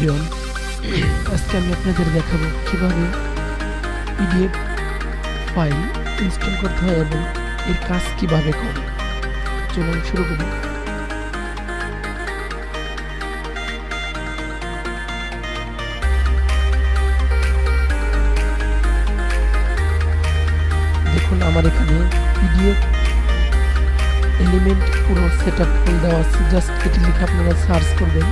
Everyone, আজকে আমি আপনাদের দেখাবো কিভাবে পিডিএফ ফাইল ইনস্টল করতে হয় এবং এর কাজ কিভাবে করে। চলুন শুরু করি। দেখুন আমার এখানে পিডিএফ এলিমেন্ট পুরো সেটআপ করে দেওয়া আছে। জাস্ট এটি লিখে আপনারা সার্চ করবেন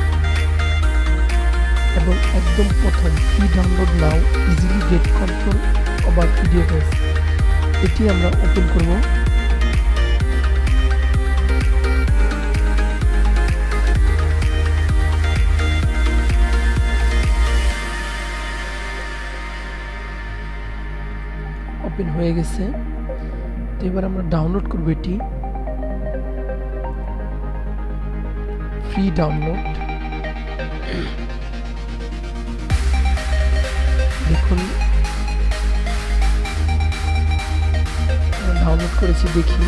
এবং একদম প্রথম free download now easily get control over PDF এটি আমরা ওপেন করব। ওপেন হয়ে গেছে, তো এবার আমরা ডাউনলোড করব। এটি ফ্রি ডাউনলোড। দেখুন ডাউনলোড করেছি, দেখি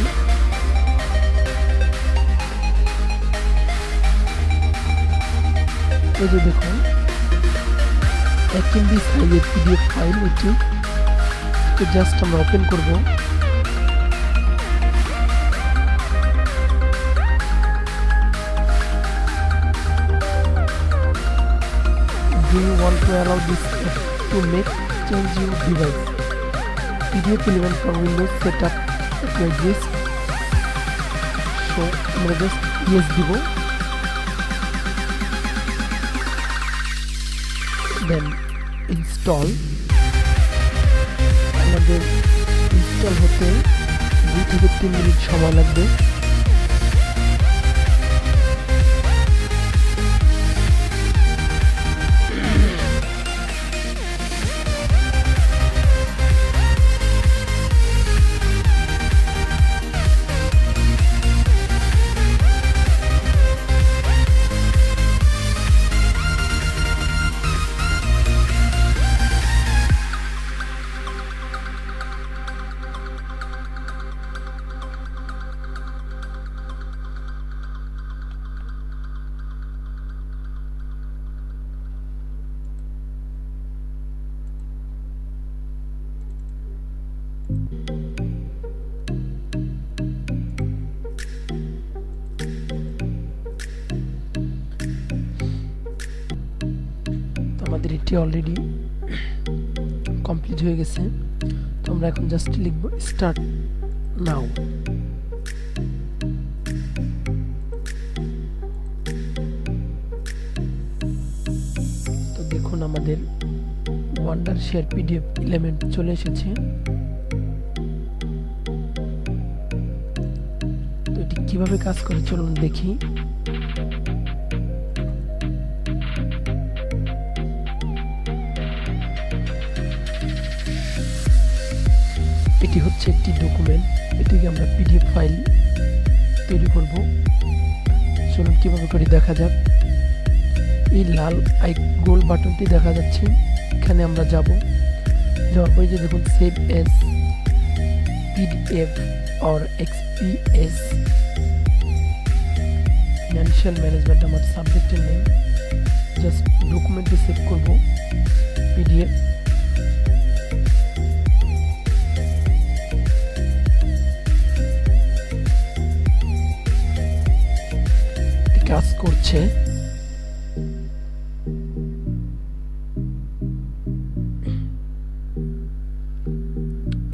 এই যে দেখুন 1 MB সাইজের পিডিএফ ফাইল। এটি জাস্ট আমরা ওপেন করব। Do you want to allow this to make change your device? PDF element for Windows setup at your disk. So আমরা জাস্ট yes দিব, then install। আমাদের ইনস্টল হতে 2 থেকে 3 মিনিট সময় লাগবে। আমাদের এটি অলরেডি কমপ্লিট হয়ে গেছে। তো আমরা এখন জাস্ট লিখব স্টার্ট নাও। তো দেখুন আমাদের ওয়ান্ডার শেয়ার পিডিএফ এলিমেন্ট চলে এসেছে। তো এটি কিভাবে কাজ করে চলুন দেখি। এটি হচ্ছে একটি ডকুমেন্ট, এটিকে আমরা পিডিএফ ফাইল তৈরি করব। চলুন কিভাবে করি দেখা যাক। এই লাল গোল বাটনটি দেখা যাচ্ছে, এখানে আমরা যাব। যাওয়ার পরে যে দেখুন save S PDF or XPS financial management আমার সাবজেক্টের নেম। জাস্ট ডকুমেন্টে সেভ করব পিডিএফ। কাজ করছে।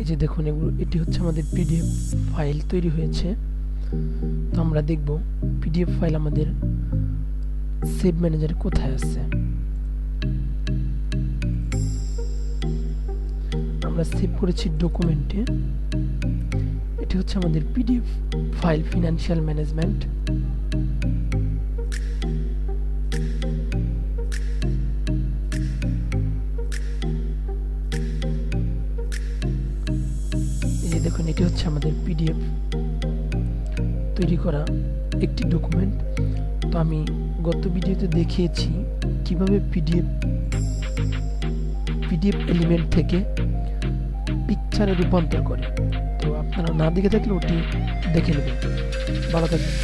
এই যে দেখুন এটি হচ্ছে আমাদের পিডিএফ ফাইল তৈরি হয়েছে। তো আমরা দেখব পিডিএফ ফাইল আমাদের সেভ ম্যানেজারে কোথায় আছে। আমরা সেভ করেছি ডকুমেন্টে। এটি হচ্ছে আমাদের পিডিএফ ফাইল ফিনান্সিয়াল ম্যানেজমেন্ট। দেখুন এটি হচ্ছে আমাদের পিডিএফ তৈরি করা একটি ডকুমেন্ট। তো আমি গত ভিডিওতে দেখিয়েছি কিভাবে পিডিএফ এলিমেন্ট থেকে পিকচারে রূপান্তর করে। তো আপনারা না দেখে থাকলে ওটি দেখে নেবেন। ভালো থাকবেন।